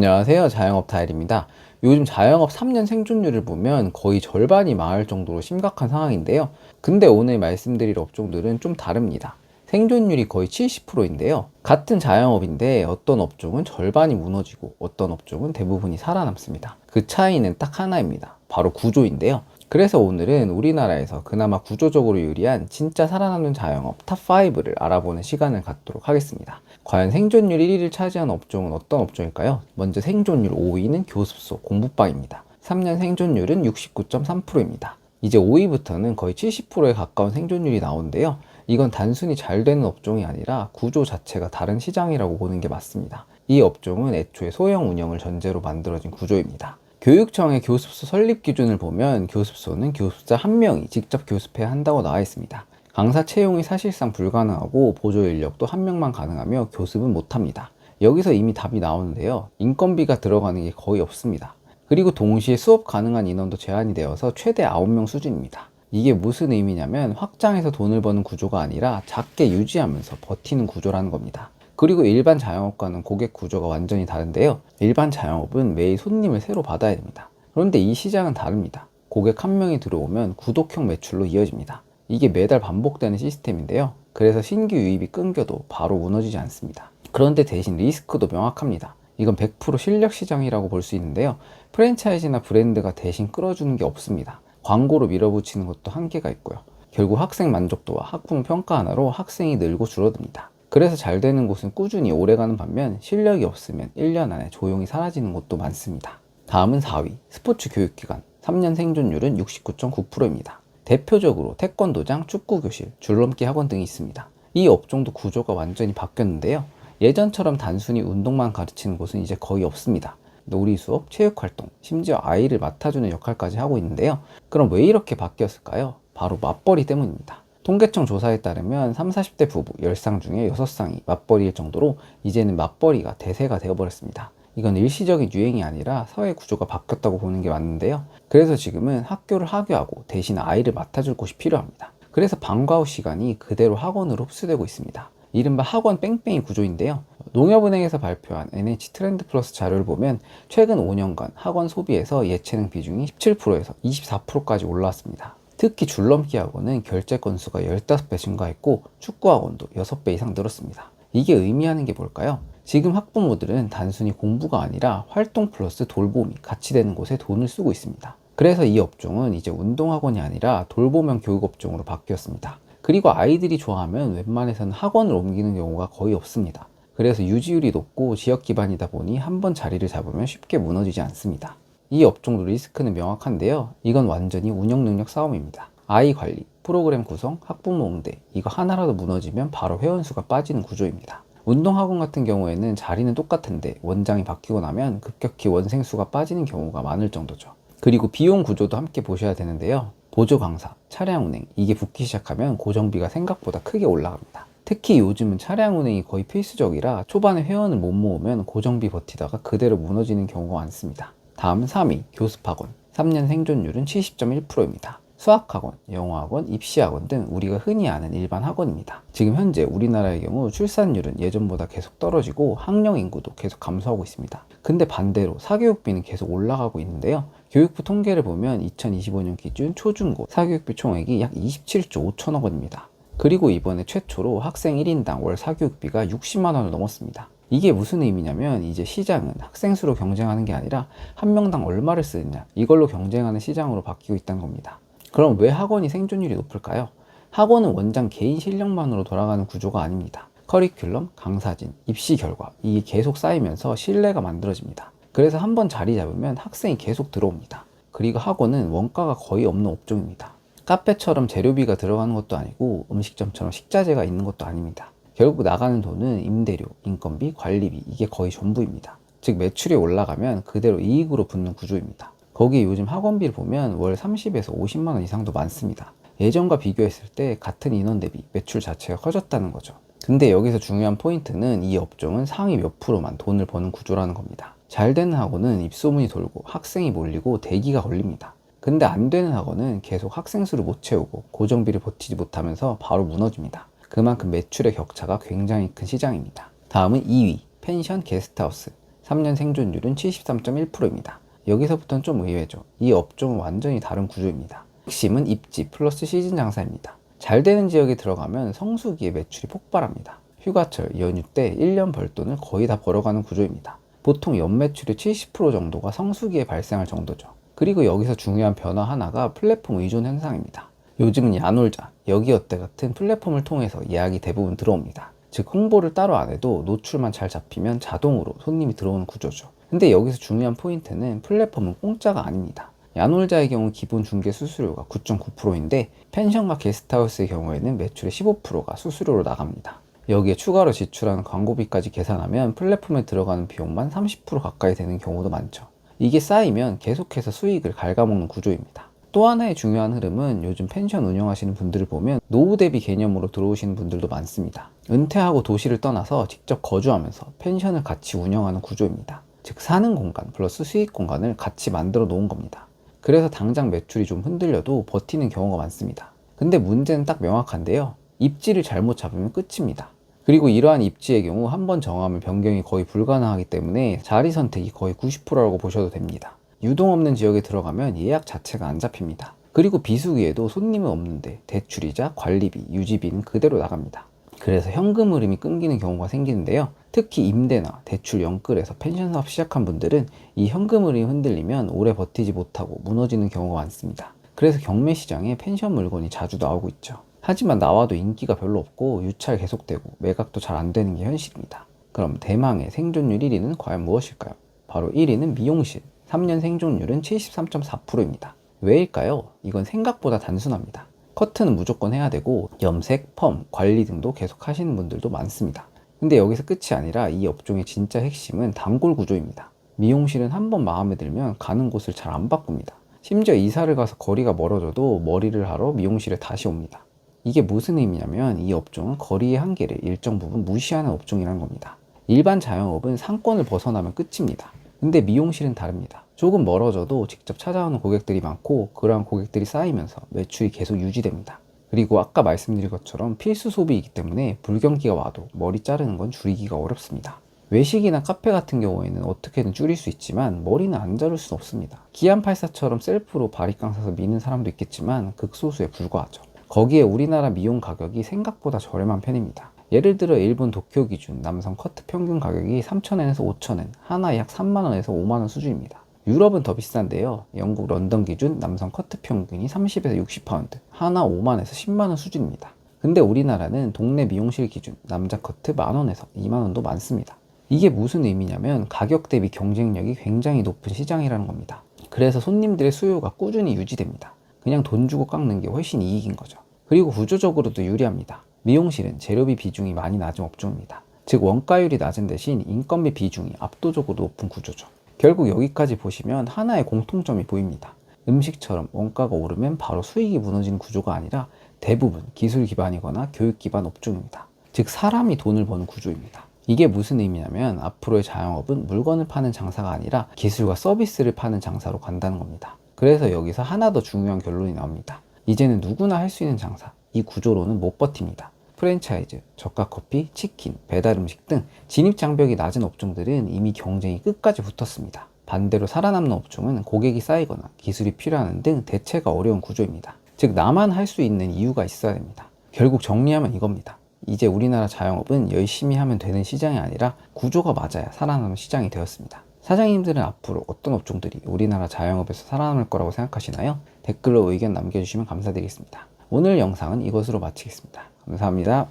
안녕하세요. 자영업 타일입니다. 요즘 자영업 3년 생존율을 보면 거의 절반이 망할 정도로 심각한 상황인데요. 근데 오늘 말씀드릴 업종들은 좀 다릅니다. 생존율이 거의 70%인데요. 같은 자영업인데 어떤 업종은 절반이 무너지고 어떤 업종은 대부분이 살아남습니다. 그 차이는 딱 하나입니다. 바로 구조인데요. 그래서 오늘은 우리나라에서 그나마 구조적으로 유리한 진짜 살아남는 자영업 탑5를 알아보는 시간을 갖도록 하겠습니다. 과연 생존율 1위를 차지한 업종은 어떤 업종일까요? 먼저 생존율 5위는 교습소, 공부방입니다. 3년 생존율은 69.3%입니다. 이제 5위부터는 거의 70%에 가까운 생존율이 나오는데요. 이건 단순히 잘 되는 업종이 아니라 구조 자체가 다른 시장이라고 보는 게 맞습니다. 이 업종은 애초에 소형 운영을 전제로 만들어진 구조입니다. 교육청의 교습소 설립 기준을 보면 교습소는 교습자 1명이 직접 교습해야 한다고 나와 있습니다. 강사 채용이 사실상 불가능하고 보조 인력도 1명만 가능하며 교습은 못합니다. 여기서 이미 답이 나오는데요. 인건비가 들어가는 게 거의 없습니다. 그리고 동시에 수업 가능한 인원도 제한이 되어서 최대 9명 수준입니다. 이게 무슨 의미냐면 확장해서 돈을 버는 구조가 아니라 작게 유지하면서 버티는 구조라는 겁니다. 그리고 일반 자영업과는 고객 구조가 완전히 다른데요. 일반 자영업은 매일 손님을 새로 받아야 됩니다. 그런데 이 시장은 다릅니다. 고객 1명이 들어오면 구독형 매출로 이어집니다. 이게 매달 반복되는 시스템인데요. 그래서 신규 유입이 끊겨도 바로 무너지지 않습니다. 그런데 대신 리스크도 명확합니다. 이건 100% 실력 시장이라고 볼 수 있는데요. 프랜차이즈나 브랜드가 대신 끌어주는 게 없습니다. 광고로 밀어붙이는 것도 한계가 있고요. 결국 학생 만족도와 학부모 평가 하나로 학생이 늘고 줄어듭니다. 그래서 잘 되는 곳은 꾸준히 오래가는 반면 실력이 없으면 1년 안에 조용히 사라지는 곳도 많습니다. 다음은 4위, 스포츠 교육기관. 3년 생존율은 69.9%입니다. 대표적으로 태권도장, 축구교실, 줄넘기 학원 등이 있습니다. 이 업종도 구조가 완전히 바뀌었는데요. 예전처럼 단순히 운동만 가르치는 곳은 이제 거의 없습니다. 놀이 수업, 체육활동, 심지어 아이를 맡아주는 역할까지 하고 있는데요. 그럼 왜 이렇게 바뀌었을까요? 바로 맞벌이 때문입니다. 통계청 조사에 따르면 30, 40대 부부 10쌍 중에 6쌍이 맞벌이일 정도로 이제는 맞벌이가 대세가 되어버렸습니다. 이건 일시적인 유행이 아니라 사회 구조가 바뀌었다고 보는 게 맞는데요. 그래서 지금은 학교를 하교하고 대신 아이를 맡아줄 곳이 필요합니다. 그래서 방과 후 시간이 그대로 학원으로 흡수되고 있습니다. 이른바 학원 뺑뺑이 구조인데요. 농협은행에서 발표한 NH 트렌드 플러스 자료를 보면 최근 5년간 학원 소비에서 예체능 비중이 17%에서 24%까지 올라왔습니다. 특히 줄넘기 학원은 결제 건수가 15배 증가했고 축구 학원도 6배 이상 늘었습니다. 이게 의미하는 게 뭘까요? 지금 학부모들은 단순히 공부가 아니라 활동 플러스 돌봄이 같이 되는 곳에 돈을 쓰고 있습니다. 그래서 이 업종은 이제 운동학원이 아니라 돌보면 교육 업종으로 바뀌었습니다. 그리고 아이들이 좋아하면 웬만해서는 학원을 옮기는 경우가 거의 없습니다. 그래서 유지율이 높고 지역 기반이다 보니 한번 자리를 잡으면 쉽게 무너지지 않습니다. 이 업종도 리스크는 명확한데요. 이건 완전히 운영 능력 싸움입니다. 아이 관리, 프로그램 구성, 학부모 응대, 이거 하나라도 무너지면 바로 회원수가 빠지는 구조입니다. 운동학원 같은 경우에는 자리는 똑같은데 원장이 바뀌고 나면 급격히 원생수가 빠지는 경우가 많을 정도죠. 그리고 비용 구조도 함께 보셔야 되는데요. 보조 강사, 차량 운행, 이게 붙기 시작하면 고정비가 생각보다 크게 올라갑니다. 특히 요즘은 차량 운행이 거의 필수적이라 초반에 회원을 못 모으면 고정비 버티다가 그대로 무너지는 경우가 많습니다. 다음은 3위, 교습학원. 3년 생존율은 70.1%입니다. 수학학원, 영어학원, 입시학원 등 우리가 흔히 아는 일반 학원입니다. 지금 현재 우리나라의 경우 출산율은 예전보다 계속 떨어지고 학령 인구도 계속 감소하고 있습니다. 근데 반대로 사교육비는 계속 올라가고 있는데요. 교육부 통계를 보면 2025년 기준 초중고 사교육비 총액이 약 27조 5천억 원입니다. 그리고 이번에 최초로 학생 1인당 월 사교육비가 60만 원을 넘었습니다. 이게 무슨 의미냐면 이제 시장은 학생 수로 경쟁하는 게 아니라 한 명당 얼마를 쓰느냐 이걸로 경쟁하는 시장으로 바뀌고 있다는 겁니다. 그럼 왜 학원이 생존율이 높을까요? 학원은 원장 개인 실력만으로 돌아가는 구조가 아닙니다. 커리큘럼, 강사진, 입시 결과 이게 계속 쌓이면서 신뢰가 만들어집니다. 그래서 한번 자리 잡으면 학생이 계속 들어옵니다. 그리고 학원은 원가가 거의 없는 업종입니다. 카페처럼 재료비가 들어가는 것도 아니고 음식점처럼 식자재가 있는 것도 아닙니다. 결국 나가는 돈은 임대료, 인건비, 관리비 이게 거의 전부입니다. 즉 매출이 올라가면 그대로 이익으로 붙는 구조입니다. 거기에 요즘 학원비를 보면 월 30에서 50만 원 이상도 많습니다. 예전과 비교했을 때 같은 인원 대비 매출 자체가 커졌다는 거죠. 근데 여기서 중요한 포인트는 이 업종은 상위 몇 프로만 돈을 버는 구조라는 겁니다. 잘 되는 학원은 입소문이 돌고 학생이 몰리고 대기가 걸립니다. 근데 안 되는 학원은 계속 학생 수를 못 채우고 고정비를 버티지 못하면서 바로 무너집니다. 그만큼 매출의 격차가 굉장히 큰 시장입니다. 다음은 2위, 펜션 게스트하우스. 3년 생존율은 73.1%입니다. 여기서부터는 좀 의외죠. 이 업종은 완전히 다른 구조입니다. 핵심은 입지 플러스 시즌 장사입니다. 잘 되는 지역에 들어가면 성수기에 매출이 폭발합니다. 휴가철, 연휴 때 1년 벌 돈을 거의 다 벌어가는 구조입니다. 보통 연매출의 70% 정도가 성수기에 발생할 정도죠. 그리고 여기서 중요한 변화 하나가 플랫폼 의존 현상입니다. 요즘은 야놀자, 여기어때 같은 플랫폼을 통해서 예약이 대부분 들어옵니다. 즉 홍보를 따로 안 해도 노출만 잘 잡히면 자동으로 손님이 들어오는 구조죠. 근데 여기서 중요한 포인트는 플랫폼은 공짜가 아닙니다. 야놀자의 경우 기본 중개 수수료가 9.9%인데 펜션과 게스트하우스의 경우에는 매출의 15%가 수수료로 나갑니다. 여기에 추가로 지출하는 광고비까지 계산하면 플랫폼에 들어가는 비용만 30% 가까이 되는 경우도 많죠. 이게 쌓이면 계속해서 수익을 갉아먹는 구조입니다. 또 하나의 중요한 흐름은 요즘 펜션 운영하시는 분들을 보면 노후 대비 개념으로 들어오시는 분들도 많습니다. 은퇴하고 도시를 떠나서 직접 거주하면서 펜션을 같이 운영하는 구조입니다. 즉 사는 공간 플러스 수익 공간을 같이 만들어 놓은 겁니다. 그래서 당장 매출이 좀 흔들려도 버티는 경우가 많습니다. 근데 문제는 딱 명확한데요. 입지를 잘못 잡으면 끝입니다. 그리고 이러한 입지의 경우 한번 정하면 변경이 거의 불가능하기 때문에 자리 선택이 거의 90%라고 보셔도 됩니다. 유동 없는 지역에 들어가면 예약 자체가 안 잡힙니다. 그리고 비수기에도 손님은 없는데 대출이자 관리비, 유지비는 그대로 나갑니다. 그래서 현금 흐름이 끊기는 경우가 생기는데요. 특히 임대나 대출 연끌에서 펜션 사업 시작한 분들은 이 현금 흐름이 흔들리면 오래 버티지 못하고 무너지는 경우가 많습니다. 그래서 경매 시장에 펜션 물건이 자주 나오고 있죠. 하지만 나와도 인기가 별로 없고 유찰 계속되고 매각도 잘 안 되는 게 현실입니다. 그럼 대망의 생존율 1위는 과연 무엇일까요? 바로 1위는 미용실. 3년 생존율은 73.4%입니다. 왜일까요? 이건 생각보다 단순합니다. 커트는 무조건 해야 되고 염색, 펌, 관리 등도 계속 하시는 분들도 많습니다. 근데 여기서 끝이 아니라 이 업종의 진짜 핵심은 단골 구조입니다. 미용실은 한번 마음에 들면 가는 곳을 잘 안 바꿉니다. 심지어 이사를 가서 거리가 멀어져도 머리를 하러 미용실에 다시 옵니다. 이게 무슨 의미냐면 이 업종은 거리의 한계를 일정 부분 무시하는 업종이라는 겁니다. 일반 자영업은 상권을 벗어나면 끝입니다. 근데 미용실은 다릅니다. 조금 멀어져도 직접 찾아오는 고객들이 많고 그러한 고객들이 쌓이면서 매출이 계속 유지됩니다. 그리고 아까 말씀드린 것처럼 필수 소비이기 때문에 불경기가 와도 머리 자르는 건 줄이기가 어렵습니다. 외식이나 카페 같은 경우에는 어떻게든 줄일 수 있지만 머리는 안 자를 수는 없습니다. 기안84처럼 셀프로 바리깡 사서 미는 사람도 있겠지만 극소수에 불과하죠. 거기에 우리나라 미용 가격이 생각보다 저렴한 편입니다. 예를 들어 일본 도쿄 기준 남성 커트 평균 가격이 3,000엔에서 5,000엔, 하나에 약 3만원에서 5만원 수준입니다. 유럽은 더 비싼데요. 영국 런던 기준 남성 커트 평균이 30에서 60파운드, 하나 5만에서 10만원 수준입니다. 근데 우리나라는 동네 미용실 기준 남자 커트 만원에서 2만원도 많습니다. 이게 무슨 의미냐면 가격 대비 경쟁력이 굉장히 높은 시장이라는 겁니다. 그래서 손님들의 수요가 꾸준히 유지됩니다. 그냥 돈 주고 깎는 게 훨씬 이익인 거죠. 그리고 구조적으로도 유리합니다. 미용실은 재료비 비중이 많이 낮은 업종입니다. 즉 원가율이 낮은 대신 인건비 비중이 압도적으로 높은 구조죠. 결국 여기까지 보시면 하나의 공통점이 보입니다. 음식처럼 원가가 오르면 바로 수익이 무너지는 구조가 아니라 대부분 기술 기반이거나 교육 기반 업종입니다. 즉 사람이 돈을 버는 구조입니다. 이게 무슨 의미냐면 앞으로의 자영업은 물건을 파는 장사가 아니라 기술과 서비스를 파는 장사로 간다는 겁니다. 그래서 여기서 하나 더 중요한 결론이 나옵니다. 이제는 누구나 할 수 있는 장사, 이 구조로는 못 버팁니다. 프랜차이즈, 저가 커피, 치킨, 배달 음식 등 진입 장벽이 낮은 업종들은 이미 경쟁이 끝까지 붙었습니다. 반대로 살아남는 업종은 고객이 쌓이거나 기술이 필요한 등 대체가 어려운 구조입니다. 즉 나만 할 수 있는 이유가 있어야 됩니다. 결국 정리하면 이겁니다. 이제 우리나라 자영업은 열심히 하면 되는 시장이 아니라 구조가 맞아야 살아남는 시장이 되었습니다. 사장님들은 앞으로 어떤 업종들이 우리나라 자영업에서 살아남을 거라고 생각하시나요? 댓글로 의견 남겨주시면 감사드리겠습니다. 오늘 영상은 이것으로 마치겠습니다. 감사합니다.